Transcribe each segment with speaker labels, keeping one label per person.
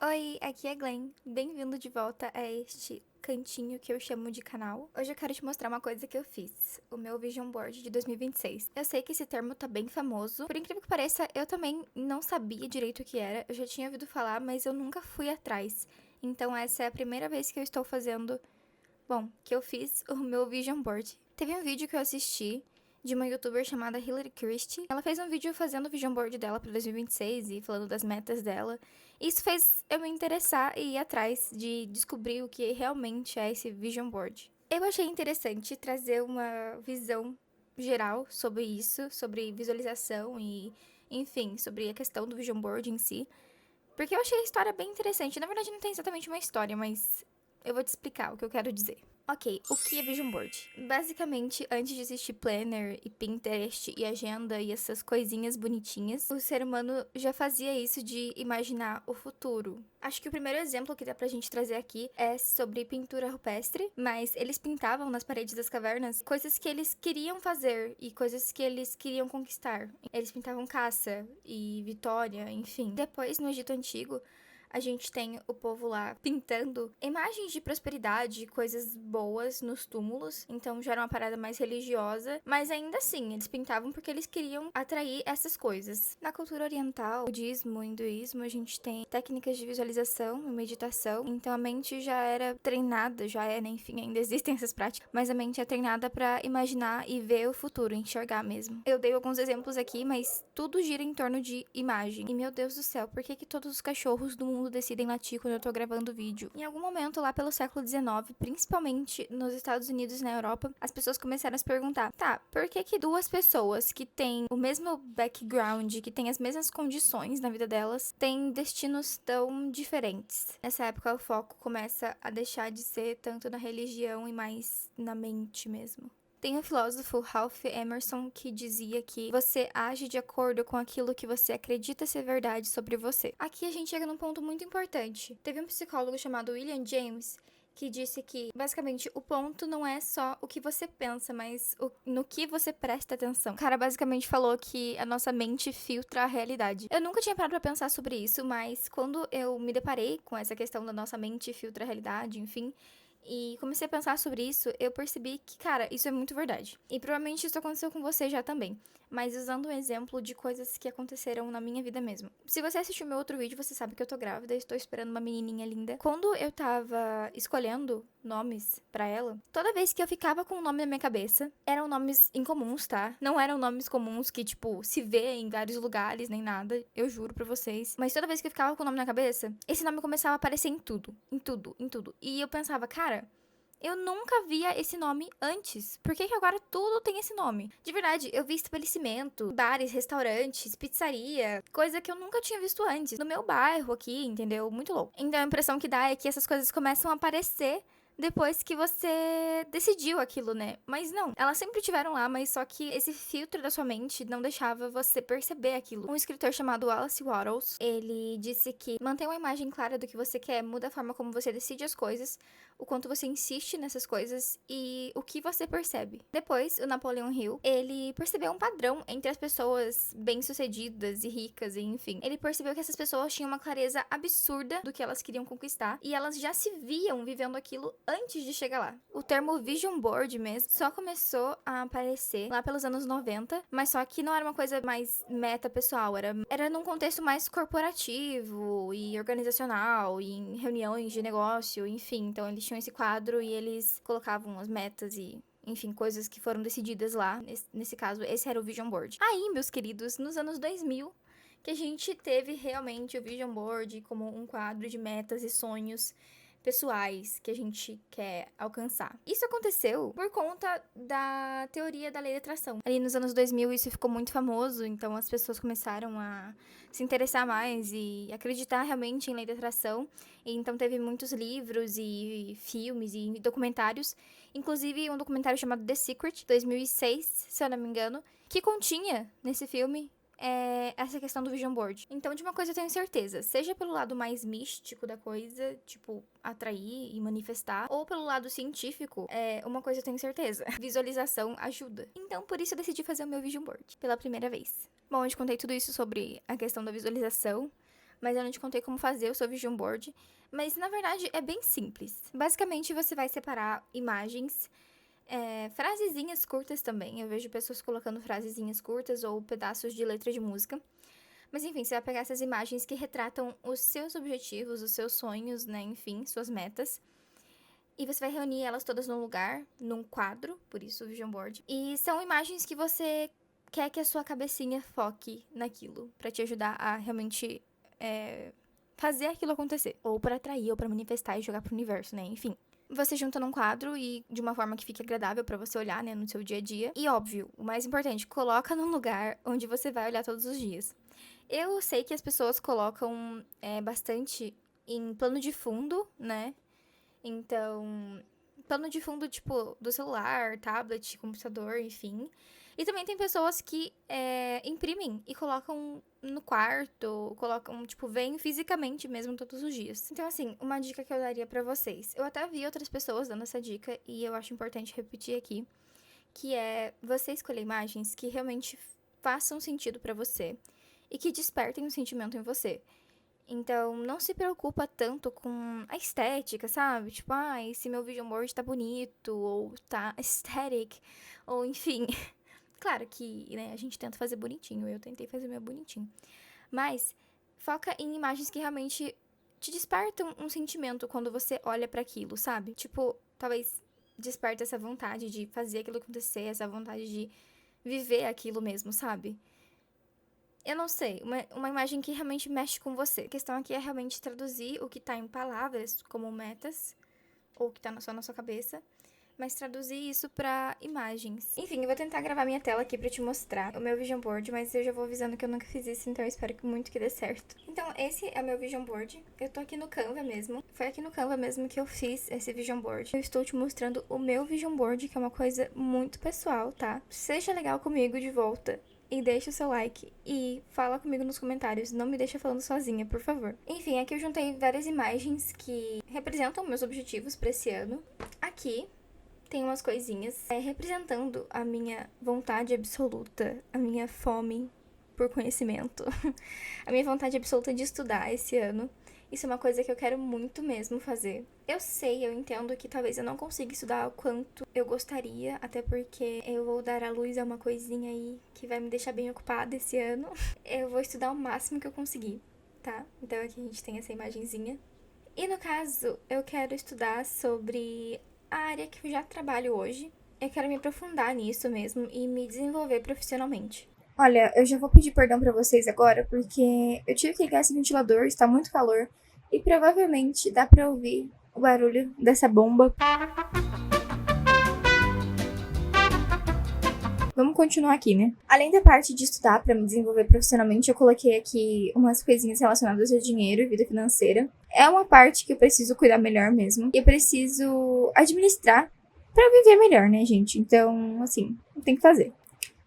Speaker 1: Oi, aqui é Glenn. Bem-vindo de volta a este cantinho que eu chamo de canal. Hoje eu quero te mostrar uma coisa que eu fiz, o meu Vision Board de 2026. Eu sei que esse termo tá bem famoso. Por incrível que pareça, eu também não sabia direito o que era. Eu já tinha ouvido falar, mas eu nunca fui atrás. Então essa é a primeira vez que eu estou fazendo, que eu fiz o meu Vision Board. Teve um vídeo que eu assisti de uma youtuber chamada Hillary Christie. Ela fez um vídeo fazendo o vision board dela para 2026 e falando das metas dela. Isso fez eu me interessar e ir atrás de descobrir o que realmente é esse vision board. Eu achei interessante trazer uma visão geral sobre isso, sobre visualização e, enfim, sobre a questão do vision board em si. Porque eu achei a história bem interessante. Na verdade, não tem exatamente uma história, mas eu vou te explicar o que eu quero dizer. Ok, o que é Vision Board? Basicamente, antes de existir Planner e Pinterest e agenda e essas coisinhas bonitinhas, o ser humano já fazia isso de imaginar o futuro. Acho que o primeiro exemplo que dá pra gente trazer aqui é sobre pintura rupestre, mas eles pintavam nas paredes das cavernas coisas que eles queriam fazer e coisas que eles queriam conquistar. Eles pintavam caça e vitória, enfim. Depois, no Egito Antigo, a gente tem o povo lá pintando imagens de prosperidade, coisas boas nos túmulos. Então já era uma parada mais religiosa. Mas ainda assim, eles pintavam porque eles queriam atrair essas coisas. Na cultura oriental, budismo, hinduísmo, a gente tem técnicas de visualização e meditação. Então a mente já era treinada, já é, né? Enfim, ainda existem essas práticas. Mas a mente é treinada pra imaginar e ver o futuro, enxergar mesmo. Eu dei alguns exemplos aqui, mas tudo gira em torno de imagem. E meu Deus do céu, por que todos os cachorros do mundo decidem latir quando eu tô gravando vídeo? Em algum momento lá pelo século XIX, principalmente nos Estados Unidos e na Europa, as pessoas começaram a se perguntar: tá, por que duas pessoas que têm o mesmo background, que têm as mesmas condições na vida delas, têm destinos tão diferentes? Nessa época o foco começa a deixar de ser tanto na religião e mais na mente mesmo. Tem o filósofo Ralph Emerson que dizia que você age de acordo com aquilo que você acredita ser verdade sobre você. Aqui a gente chega num ponto muito importante. Teve um psicólogo chamado William James que disse que, basicamente, o ponto não é só o que você pensa, mas no que você presta atenção. O cara basicamente falou que a nossa mente filtra a realidade. Eu nunca tinha parado pra pensar sobre isso, mas quando eu me deparei com essa questão da nossa mente filtra a realidade, enfim, e comecei a pensar sobre isso, eu percebi que, cara, isso é muito verdade. E provavelmente isso aconteceu com você já também. Mas usando um exemplo de coisas que aconteceram na minha vida mesmo. Se você assistiu meu outro vídeo, você sabe que eu tô grávida e estou esperando uma menininha linda. Quando eu tava escolhendo nomes pra ela, toda vez que eu ficava com um nome na minha cabeça, eram nomes incomuns, tá? Não eram nomes comuns que, tipo, se vê em vários lugares, nem nada. Eu juro pra vocês. Mas toda vez que eu ficava com o nome na cabeça, esse nome começava a aparecer em tudo. Em tudo, em tudo. E eu pensava, cara, eu nunca via esse nome antes. Por que agora tudo tem esse nome? De verdade, eu vi estabelecimento, bares, restaurantes, pizzaria, coisa que eu nunca tinha visto antes. No meu bairro aqui, entendeu? Muito louco. Então a impressão que dá é que essas coisas começam a aparecer depois que você decidiu aquilo, né? Mas não, elas sempre tiveram lá, mas só que esse filtro da sua mente não deixava você perceber aquilo. Um escritor chamado Wallace Wattles, ele disse que manter uma imagem clara do que você quer muda a forma como você decide as coisas, o quanto você insiste nessas coisas e o que você percebe. Depois, o Napoleon Hill, ele percebeu um padrão entre as pessoas bem-sucedidas e ricas, e enfim. Ele percebeu que essas pessoas tinham uma clareza absurda do que elas queriam conquistar e elas já se viam vivendo aquilo antes de chegar lá. O termo vision board mesmo só começou a aparecer lá pelos anos 90, mas só que não era uma coisa mais meta pessoal, era num contexto mais corporativo e organizacional, e em reuniões de negócio, enfim. Então eles tinham esse quadro e eles colocavam as metas e enfim, coisas que foram decididas lá. Nesse caso, esse era o Vision Board. Aí, meus queridos, nos anos 2000, que a gente teve realmente o Vision Board como um quadro de metas e sonhos pessoais que a gente quer alcançar. Isso aconteceu por conta da teoria da lei da atração. Ali nos anos 2000 isso ficou muito famoso, então as pessoas começaram a se interessar mais e acreditar realmente em lei da atração. E então teve muitos livros e filmes e documentários, inclusive um documentário chamado The Secret, 2006, se eu não me engano, que continha nesse filme essa questão do vision board. Então, de uma coisa eu tenho certeza, seja pelo lado mais místico da coisa, tipo, atrair e manifestar, ou pelo lado científico, uma coisa eu tenho certeza, visualização ajuda. Então, por isso eu decidi fazer o meu vision board, pela primeira vez. Bom, eu te contei tudo isso sobre a questão da visualização, mas eu não te contei como fazer o seu vision board. Mas, na verdade, é bem simples. Basicamente, você vai separar imagens, frasezinhas curtas também. Eu vejo pessoas colocando frasezinhas curtas ou pedaços de letra de música. Mas, enfim, você vai pegar essas imagens que retratam os seus objetivos, os seus sonhos, né? Enfim, suas metas. E você vai reunir elas todas num lugar, num quadro, por isso o vision board. E são imagens que você quer que a sua cabecinha foque naquilo, pra te ajudar a realmente fazer aquilo acontecer. Ou pra atrair, ou pra manifestar e jogar pro universo, né? Enfim. Você junta num quadro e de uma forma que fique agradável pra você olhar, né, no seu dia a dia. E óbvio, o mais importante, coloca num lugar onde você vai olhar todos os dias. Eu sei que as pessoas colocam bastante em plano de fundo, né? Então, plano de fundo, tipo, do celular, tablet, computador, enfim. E também tem pessoas que imprimem e colocam no quarto, colocam, tipo, veem fisicamente mesmo todos os dias. Então, assim, uma dica que eu daria pra vocês. Eu até vi outras pessoas dando essa dica e eu acho importante repetir aqui, que é você escolher imagens que realmente façam sentido pra você e que despertem um sentimento em você. Então, não se preocupa tanto com a estética, sabe? Tipo, se meu vision board tá bonito, ou tá aesthetic, ou enfim. Claro que, né, a gente tenta fazer bonitinho, eu tentei fazer meu bonitinho. Mas, foca em imagens que realmente te despertam um sentimento quando você olha pra aquilo, sabe? Tipo, talvez desperta essa vontade de fazer aquilo acontecer, essa vontade de viver aquilo mesmo, sabe? Eu não sei, uma imagem que realmente mexe com você. A questão aqui é realmente traduzir o que tá em palavras, como metas, ou o que tá só na sua cabeça, mas traduzir isso pra imagens. Enfim, eu vou tentar gravar minha tela aqui pra te mostrar o meu vision board, mas eu já vou avisando que eu nunca fiz isso, então eu espero muito que dê certo. Então, esse é o meu vision board. Eu tô aqui no Canva mesmo. Foi aqui no Canva mesmo que eu fiz esse vision board. Eu estou te mostrando o meu vision board, que é uma coisa muito pessoal, tá? Seja legal comigo de volta. E deixa o seu like e fala comigo nos comentários. Não me deixa falando sozinha, por favor. Enfim, aqui eu juntei várias imagens que representam meus objetivos pra esse ano. Aqui tem umas coisinhas representando a minha vontade absoluta, a minha fome por conhecimento, a minha vontade absoluta de estudar esse ano. Isso é uma coisa que eu quero muito mesmo fazer. Eu sei, eu entendo que talvez eu não consiga estudar o quanto eu gostaria, até porque eu vou dar à luz a uma coisinha aí que vai me deixar bem ocupada esse ano. Eu vou estudar o máximo que eu conseguir, tá? Então aqui a gente tem essa imagenzinha. E no caso, eu quero estudar sobre a área que eu já trabalho hoje. Eu quero me aprofundar nisso mesmo e me desenvolver profissionalmente. Olha, eu já vou pedir perdão pra vocês agora, porque eu tive que ligar esse ventilador, está muito calor, e provavelmente dá pra ouvir o barulho dessa bomba. Vamos continuar aqui, né? Além da parte de estudar pra me desenvolver profissionalmente, eu coloquei aqui umas coisinhas relacionadas a dinheiro e vida financeira. É uma parte que eu preciso cuidar melhor mesmo. E eu preciso administrar pra viver melhor, né, gente? Então, assim, tem que fazer.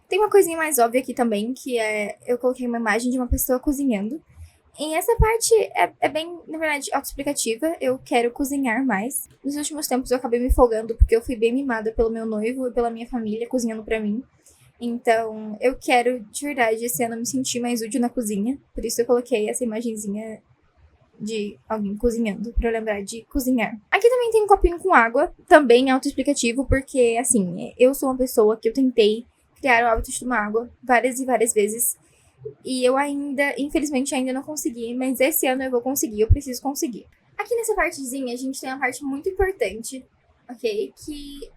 Speaker 1: Tem uma coisinha mais óbvia aqui também, que é... Eu coloquei uma imagem de uma pessoa cozinhando. E essa parte é bem, na verdade, autoexplicativa. Eu quero cozinhar mais. Nos últimos tempos eu acabei me folgando, porque eu fui bem mimada pelo meu noivo e pela minha família cozinhando pra mim. Então, eu quero, de verdade, esse ano me sentir mais útil na cozinha. Por isso eu coloquei essa imagenzinha de alguém cozinhando, pra eu lembrar de cozinhar. Aqui também tem um copinho com água, também autoexplicativo, porque, assim, eu sou uma pessoa que eu tentei criar o hábito de tomar água várias e várias vezes. E eu ainda, infelizmente, ainda não consegui, mas esse ano eu vou conseguir, eu preciso conseguir. Aqui nessa partezinha, a gente tem uma parte muito importante, ok? Que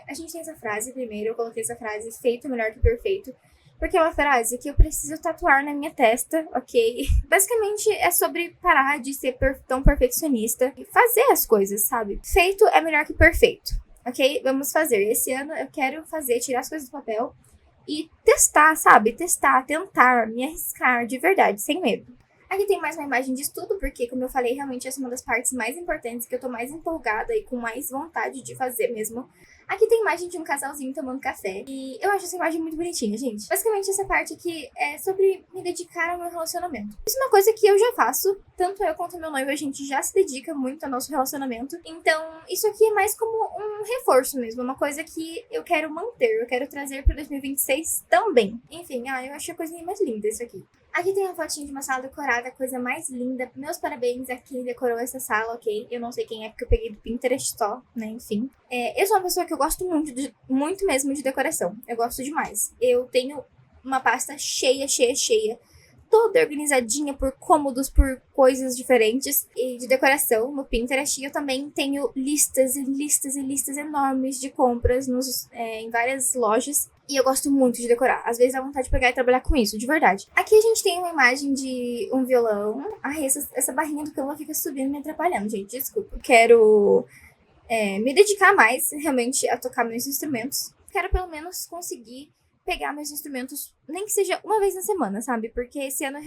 Speaker 1: a gente tem essa frase primeiro, eu coloquei essa frase, feito é melhor que perfeito, porque é uma frase que eu preciso tatuar na minha testa, ok? Basicamente é sobre parar de ser tão perfeccionista e fazer as coisas, sabe? Feito é melhor que perfeito, ok? Vamos fazer. Esse ano eu quero fazer, tirar as coisas do papel e testar, sabe? Testar, tentar, me arriscar de verdade, sem medo. Aqui tem mais uma imagem de estudo, porque, como eu falei, realmente essa é uma das partes mais importantes, que eu tô mais empolgada e com mais vontade de fazer mesmo. Aqui tem imagem de um casalzinho tomando café. E eu acho essa imagem muito bonitinha, gente. Basicamente, essa parte aqui é sobre me dedicar ao meu relacionamento. Isso é uma coisa que eu já faço. Tanto eu quanto meu noivo, a gente já se dedica muito ao nosso relacionamento. Então, isso aqui é mais como um reforço mesmo. Uma coisa que eu quero manter. Eu quero trazer para 2026 também. Enfim, eu achei a coisinha mais linda isso aqui. Aqui tem uma fotinho de uma sala decorada, a coisa mais linda. Meus parabéns a quem decorou essa sala, ok? Eu não sei quem é, porque eu peguei do Pinterest só, né? Enfim. Eu sou uma pessoa que eu gosto muito mesmo de decoração. Eu gosto demais. Eu tenho uma pasta cheia, toda organizadinha por cômodos, por coisas diferentes e de decoração no Pinterest. E eu também tenho listas e listas enormes de compras em várias lojas. E eu gosto muito de decorar. Às vezes dá vontade de pegar e trabalhar com isso, de verdade. Aqui a gente tem uma imagem de um violão. Ai, essa barrinha do Canva fica subindo me atrapalhando, gente. Desculpa. Quero me dedicar mais, realmente, a tocar meus instrumentos. Quero pelo menos conseguir pegar meus instrumentos, nem que seja uma vez na semana, sabe? Porque esse ano,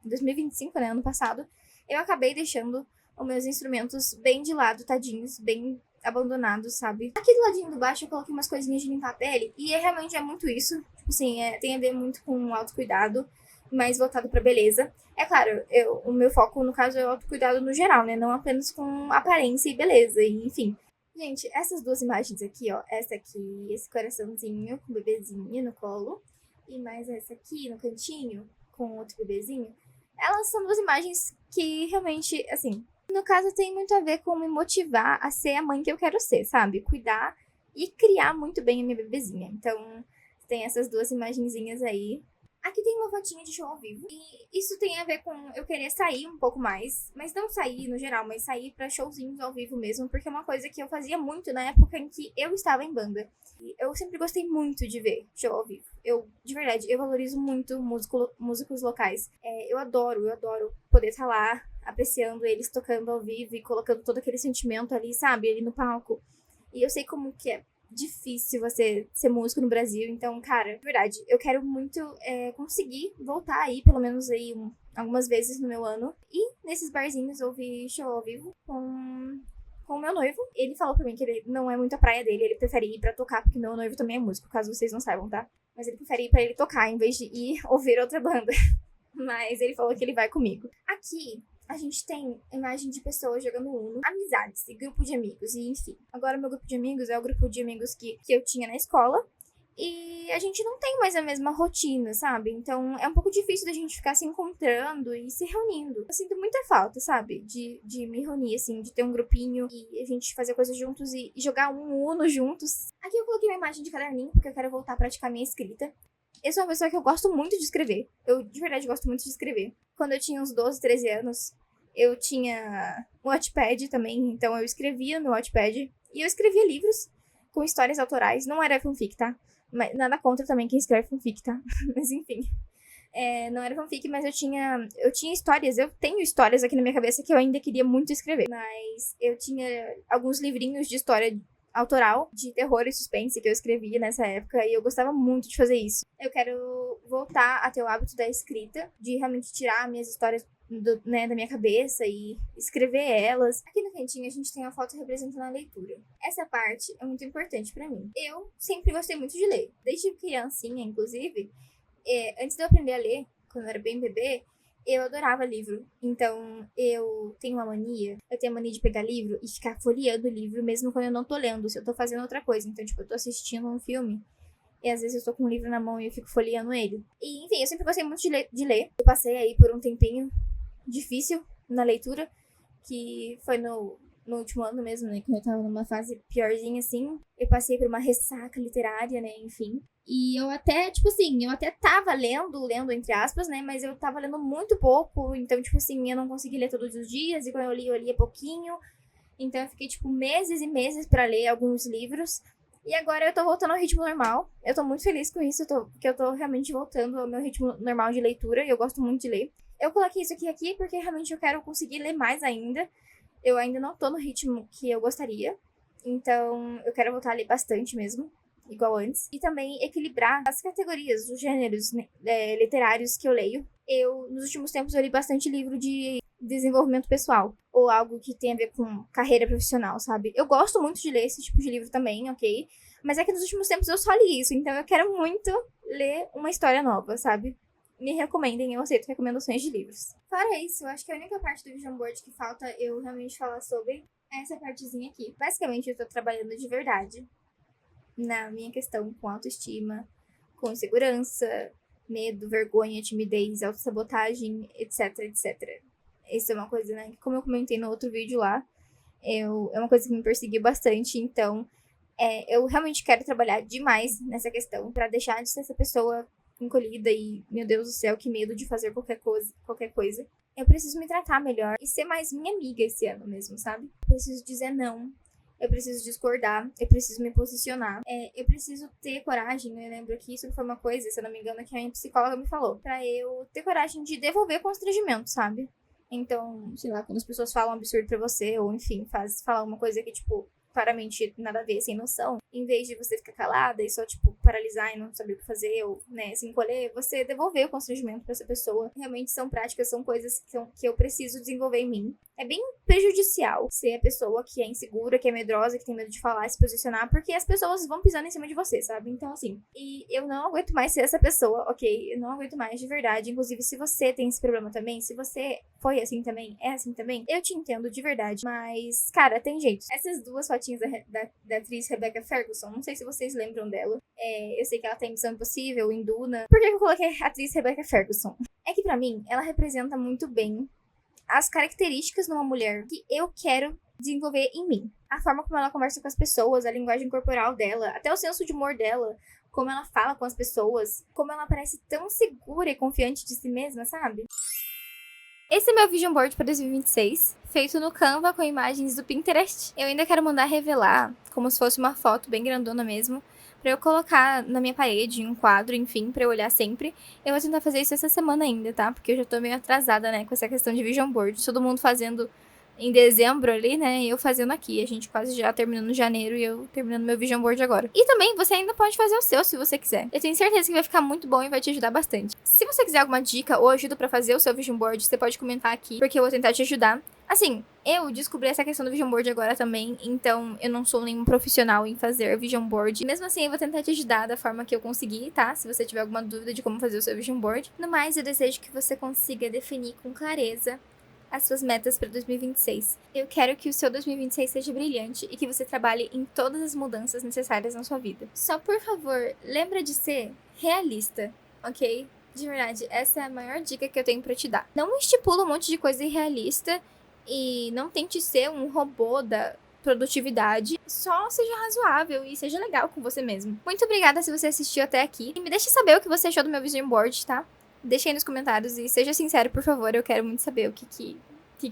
Speaker 1: 2025, né, ano passado, eu acabei deixando os meus instrumentos bem de lado, tadinhos, bem abandonados, sabe? Aqui do ladinho do baixo eu coloquei umas coisinhas de limpar a pele, e realmente é muito isso. Tipo assim, tem a ver muito com o autocuidado, mais voltado pra beleza. É claro, o meu foco, no caso, é o autocuidado no geral, né? Não apenas com aparência e beleza, e enfim. Gente, essas duas imagens aqui, ó. Essa aqui, esse coraçãozinho com o bebezinho no colo. E mais essa aqui no cantinho, com outro bebezinho. Elas são duas imagens que realmente, assim, no caso tem muito a ver com me motivar a ser a mãe que eu quero ser, sabe? Cuidar e criar muito bem a minha bebezinha. Então, tem essas duas imagenzinhas aí. Aqui tem uma fotinha de show ao vivo. E isso tem a ver com eu querer sair um pouco mais. Mas não sair no geral, mas sair pra showzinhos ao vivo mesmo. Porque é uma coisa que eu fazia muito na época em que eu estava em banda. E eu sempre gostei muito de ver show ao vivo. De verdade, eu valorizo muito músicos locais. Eu adoro poder estar lá apreciando eles tocando ao vivo e colocando todo aquele sentimento ali, sabe? Ali no palco. E eu sei como que é difícil você ser músico no Brasil. Então, cara, de verdade, eu quero muito conseguir voltar aí, pelo menos aí algumas vezes no meu ano. E nesses barzinhos ouvir show ao vivo com o meu noivo. Ele falou pra mim que ele não é muito a praia dele, ele prefere ir pra tocar, porque meu noivo também é músico, caso vocês não saibam, tá? Mas ele prefere ir pra ele tocar, em vez de ir ouvir outra banda. Mas ele falou que ele vai comigo. Aqui, a gente tem imagem de pessoas jogando Uno, amizades e grupo de amigos, e enfim. Agora, meu grupo de amigos é o grupo de amigos que eu tinha na escola. E a gente não tem mais a mesma rotina, sabe? Então é um pouco difícil da gente ficar se encontrando e se reunindo. Eu sinto muita falta, sabe? De me reunir, assim, de ter um grupinho e a gente fazer coisas juntos e jogar um Uno juntos. Aqui eu coloquei uma imagem de caderninho, porque eu quero voltar a praticar minha escrita. Eu sou uma pessoa que eu gosto muito de escrever. Eu, de verdade, gosto muito de escrever. Quando eu tinha uns 12, 13 anos, eu tinha um Wattpad também, então eu escrevia no Wattpad. E eu escrevia livros com histórias autorais. Não era fanfic, tá? Mas nada contra também quem escreve fanfic, tá? Mas enfim. Não era fanfic, mas eu tinha histórias. Eu tenho histórias aqui na minha cabeça que eu ainda queria muito escrever. Mas eu tinha alguns livrinhos de história autoral, de terror e suspense que eu escrevia nessa época. E eu gostava muito de fazer isso. Eu quero voltar a ter o hábito da escrita, de realmente tirar minhas histórias da minha cabeça e escrever elas. Aqui no cantinho a gente tem uma foto representando a leitura. Essa parte é muito importante pra mim. Eu sempre gostei muito de ler. Desde criancinha, inclusive, antes de eu aprender a ler, quando eu era bem bebê, eu adorava livro. Então, eu tenho a mania de pegar livro e ficar folheando o livro, mesmo quando eu não tô lendo, se eu tô fazendo outra coisa. Então, tipo, eu tô assistindo um filme e às vezes eu tô com um livro na mão e eu fico folheando ele. E, enfim, eu sempre gostei muito de ler. Eu passei aí por um tempinho difícil na leitura, que foi no último ano mesmo, né, quando eu tava numa fase piorzinha, assim, eu passei por uma ressaca literária, né, enfim, e eu até, tipo assim, eu até tava lendo, entre aspas, né, mas eu tava lendo muito pouco, então, tipo assim, eu não consegui ler todos os dias, e quando eu lia pouquinho, então eu fiquei, tipo, meses e meses pra ler alguns livros, e agora eu tô voltando ao ritmo normal, eu tô muito feliz com isso, porque eu tô realmente voltando ao meu ritmo normal de leitura, e eu gosto muito de ler. Eu coloquei isso aqui porque realmente eu quero conseguir ler mais ainda. Eu ainda não tô no ritmo que eu gostaria. Então, eu quero voltar a ler bastante mesmo, igual antes. E também equilibrar as categorias, os gêneros literários que eu leio. Nos últimos tempos, eu li bastante livro de desenvolvimento pessoal. ou algo que tem a ver com carreira profissional, sabe? Eu gosto muito de ler esse tipo de livro também, ok? Mas é que nos últimos tempos eu só li isso, então eu quero muito ler uma história nova, sabe? Me recomendem, eu aceito recomendações de livros. Fora isso, eu acho que a única parte do Vision Board que falta eu realmente falar sobre é essa partezinha aqui. Basicamente, eu tô trabalhando de verdade na minha questão com autoestima, com insegurança, medo, vergonha, timidez, autossabotagem, etc, etc. Isso é uma coisa, né, que como eu comentei no outro vídeo lá, é uma coisa que me perseguiu bastante, então eu realmente quero trabalhar demais nessa questão pra deixar de ser essa pessoa encolhida e, meu Deus do céu, que medo de fazer qualquer coisa. Eu preciso me tratar melhor e ser mais minha amiga esse ano mesmo, sabe? Eu preciso dizer não. Eu preciso discordar, eu preciso me posicionar, eu preciso ter coragem, eu lembro que isso foi uma coisa, se eu não me engano, que a minha psicóloga me falou, pra eu ter coragem de devolver constrangimento, sabe? Então, sei lá, quando as pessoas falam um absurdo pra você, ou enfim, falar uma coisa que, tipo, claramente nada a ver, sem noção, em vez de você ficar calada e só, tipo, paralisar e não saber o que fazer, ou, né, se encolher, você devolver o constrangimento pra essa pessoa. Realmente são práticas, são coisas que eu preciso desenvolver em mim. É bem prejudicial ser a pessoa que é insegura, que é medrosa, que tem medo de falar, se posicionar, porque as pessoas vão pisando em cima de você, sabe? Então, assim, e eu não aguento mais ser essa pessoa, ok? Eu não aguento mais, de verdade. Inclusive, se você tem esse problema também, se você foi assim também, é assim também, eu te entendo de verdade. Mas, cara, tem jeito. Essas duas fotinhas da atriz Rebecca Ferguson, não sei se vocês lembram dela. Eu sei que ela tem Missão Impossível, em Duna. Por que eu coloquei a atriz Rebecca Ferguson? É que pra mim, ela representa muito bem as características numa mulher que eu quero desenvolver em mim. A forma como ela conversa com as pessoas, a linguagem corporal dela, até o senso de humor dela, como ela fala com as pessoas, como ela parece tão segura e confiante de si mesma, sabe? Esse é meu Vision Board para 2026, feito no Canva com imagens do Pinterest. Eu ainda quero mandar revelar, como se fosse uma foto bem grandona mesmo, pra eu colocar na minha parede, em um quadro, enfim, pra eu olhar sempre. Eu vou tentar fazer isso essa semana ainda, tá? Porque eu já tô meio atrasada, né, com essa questão de Vision Board. Todo mundo fazendo em dezembro ali, né, e eu fazendo aqui. A gente quase já terminando janeiro e eu terminando meu Vision Board agora. E também, você ainda pode fazer o seu, se você quiser. Eu tenho certeza que vai ficar muito bom e vai te ajudar bastante. Se você quiser alguma dica ou ajuda pra fazer o seu Vision Board, você pode comentar aqui, porque eu vou tentar te ajudar. Assim, eu descobri essa questão do Vision Board agora também, então eu não sou nenhum profissional em fazer Vision Board. Mesmo assim, eu vou tentar te ajudar da forma que eu conseguir, tá? Se você tiver alguma dúvida de como fazer o seu Vision Board. No mais, eu desejo que você consiga definir com clareza as suas metas para 2026. Eu quero que o seu 2026 seja brilhante e que você trabalhe em todas as mudanças necessárias na sua vida. Só, por favor, lembra de ser realista, ok? De verdade, essa é a maior dica que eu tenho pra te dar. Não estipula um monte de coisa irrealista e não tente ser um robô da produtividade. Só seja razoável e seja legal com você mesmo. Muito obrigada se você assistiu até aqui. E me deixe saber o que você achou do meu Vision Board, tá? Deixa aí nos comentários e seja sincero, por favor. Eu quero muito saber o que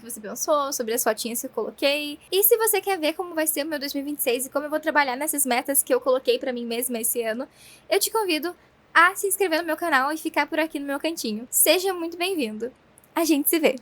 Speaker 1: você pensou sobre as fotinhas que eu coloquei. E se você quer ver como vai ser o meu 2026 e como eu vou trabalhar nessas metas que eu coloquei pra mim mesma esse ano, eu te convido a se inscrever no meu canal e ficar por aqui no meu cantinho. Seja muito bem-vindo. A gente se vê!